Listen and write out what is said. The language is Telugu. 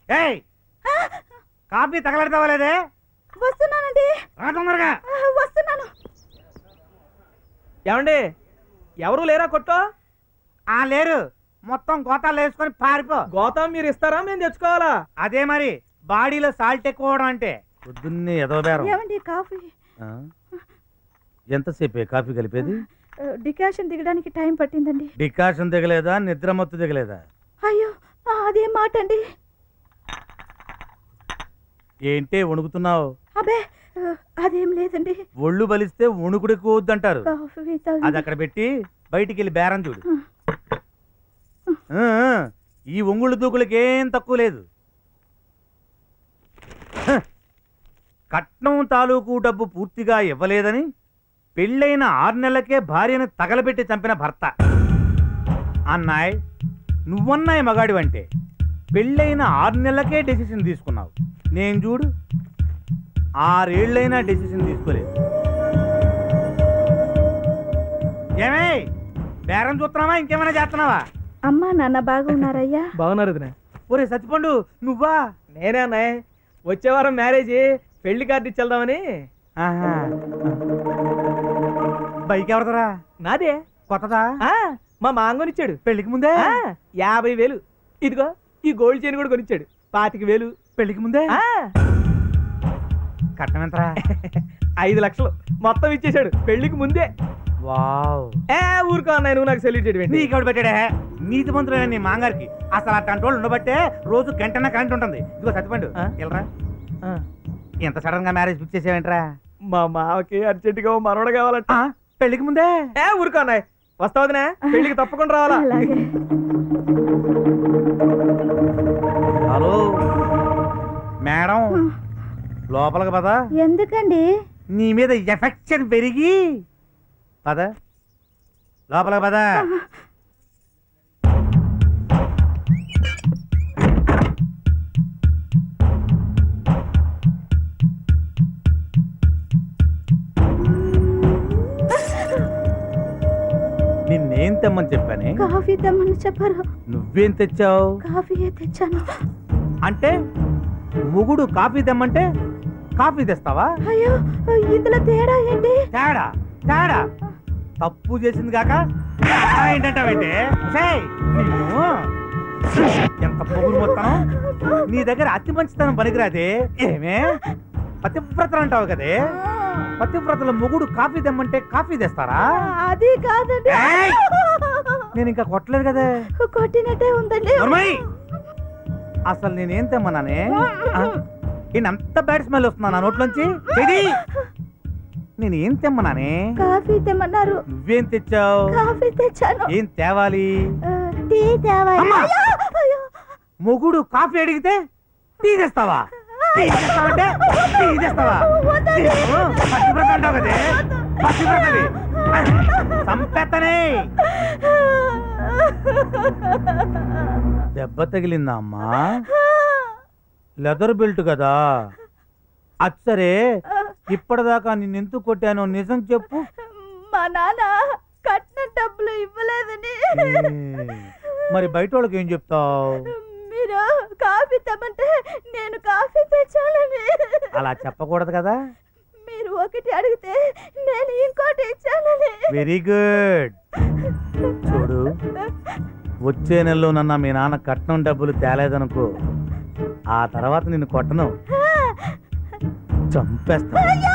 ఏయ్ కాఫీ తగలెడతావా లేదే? వస్తున్నానండి. రా తొందరగా. వస్తున్నాను. ఏమండి ఎవరు లేరా కొట్టో? లేరు, మొత్తం గోతాలు వేసుకొని పారిపో. గోతం మీరు ఇస్తారా మేము తెచ్చుకోవాలా? అదే మరి బాడీలో సాల్ట్ ఎక్కువ అవడం అంటే. పొద్దున్నే ఏదో బేరం. ఏమండి కాఫీ? ఎంతసేపే కాఫీ కలిపేది? డికాషన్ దిగడానికి టైం పట్టిందండి. డికాషన్ దిగలేదా? నిద్ర మత్తు దిగలేదా? అయ్యో అదేం మాట అండి. ఏంటే వణుకుతున్నావు? అబే అదేం లేదండి. ఒళ్ళు బలిస్తే వణుకుడు ఎక్కువ వద్దంటారు. కాఫీ తాగి- అది అక్కడ పెట్టి బయటికి వెళ్ళి బేరం చూడు. ఈ ఒంగుళ్ళు దూకులకి ఏం తక్కువ లేదు. కట్నం తాలూకు డబ్బు పూర్తిగా ఇవ్వలేదని పెళ్ళైన 6 నెలలకే భార్యను తగలబెట్టి చంపిన భర్త. అన్నాయ్, నువ్వన్నాయ్ మగాడివంటే పెళ్ళైన 6 నెలలకే డెసిషన్ తీసుకున్నావు. నేను చూడు 6 ఏళ్ళైనా డెసిషన్ తీసుకోలేదు. ఏమే బేరం చూస్తున్నావా ఇంకేమైనా చేస్తున్నావా? అమ్మా నాన్న బాగున్నారయ్యా? బాగున్నారు వదినా. ఒరే సత్తిపండు నువ్వా? నేనే అన్నాయ్, వచ్చే వారం మ్యారేజ్, పెళ్లి కార్డు ఇచ్చేద్దామని. బైక్ ఎవరిదరా? నాదే. కొత్తదా? మా మాంగోనిచ్చాడు పెళ్లికి ముందే? 50,000. ఇదిగో ఈ గోల్డ్ చైన్ కూడా కొనిచ్చాడు 25,000. పెళ్లికి ముందే? కట్నం ఎంతరా? 5 లక్షలు మొత్తం ఇచ్చేశాడు పెళ్లికి ముందే. వావ్. ఊరుకో అన్నాయి, నువ్వు నాకు సెల్యూట్ చేయడం. నీకెవడు పెట్టాడే? నీతి మంత్రులైన నీ మాంగారికి అసలు ఆ కంట్రోల్ ఉండబట్టే రోజు గంటన్న కరెంట్ ఉంటుంది. ఇదిగో సత్తిపండు వెళ్ళరా. ఎంత సడన్ గా మ్యారేజ్ ఫిక్స్ చేసావేంట్రా? మా మావకి అర్జెంటుగా మనవడు కావాలంట. పెళ్లికి ముందే? ఊరుకో అన్నాయి, వస్తావుదినే పెళ్లికి తప్పకుండా రావాలా. అలాగే. హలో మేడం, లోపలికి పద. ఎందుకండి? నీ మీద ఎఫెక్షన్ పెరిగి పద, లోపలికి పద. నిన్నేం తెమ్మని చెప్పానే? కాఫీ తెమ్మని చెప్పారు. నువ్వేం తెచ్చావు? కాఫీయే తెచ్చాను. అంటే మొగుడు కాఫీ తెమ్మంటే కాఫీ తెస్తావా? అయ్యో ఇందులో తేడా ఏంటి? తేడా తేడా తప్పు చేసింది కాక ఏంటంటావంటే నిన్ను ఎంత పొగురు మొత్తం. నీ దగ్గర అతి మంచితనం పనికిరాదే. ఏమే పతివ్రతలు అంటావు కదే, పతివ్రతల మొగుడు కాఫీ తెమ్మంటే కాఫీ తెస్తారా? అది కాదండి. ఏయ్! నేను ఇంకా కొట్టలేదు కదే. కొట్టినట్టే ఉందండి. అసలు నేనేం తెమ్మన్నానే? అంత బ్యాడ్ స్మెల్ వస్తున్నా నా నోట్లోంచి. నేనేం తెమ్మన్నానే? కాఫీ తెమ్మన్నారు. నువ్వేం తెచ్చావు? కాఫీ తెచ్చాను. ఏం తేవాలి? టీ తేవాలి. అమ్మా! అయ్యో! మొగుడు కాఫీ అడిగితే టీ తెస్తావా? టీ తెస్తావంటే టీ తెస్తావా? పతివ్రత అంటావు కదే, పతివ్రతవి. సంపెత్తనే. దెబ్బ తగిలిందా అమ్మా? లెదర్ బెల్ట్ కదా. అచ్చరే ఇప్పటిదాకా నిన్నెందుకు కొట్టానో నిజం చెప్పు. మా నాన్న కట్న డబ్బులు ఇవ్వలేదని. మరి బయట వాళ్ళకి ఏం చెప్తావు? మీరు కాఫీ తెమ్మంటే నేను కాఫీ తెచ్చాలని. అలా చెప్పకూడదు కదా. మీరు ఒకటి అడిగితే నేను ఇంకోటి ఇచ్చానని. Very good. చూడు, వచ్చే నెలలో నన్న మీ నాన్న కట్నం డబ్బులు తేలేదనుకో, ఆ తర్వాత నిన్ను కొట్టను, చంపేస్తాను.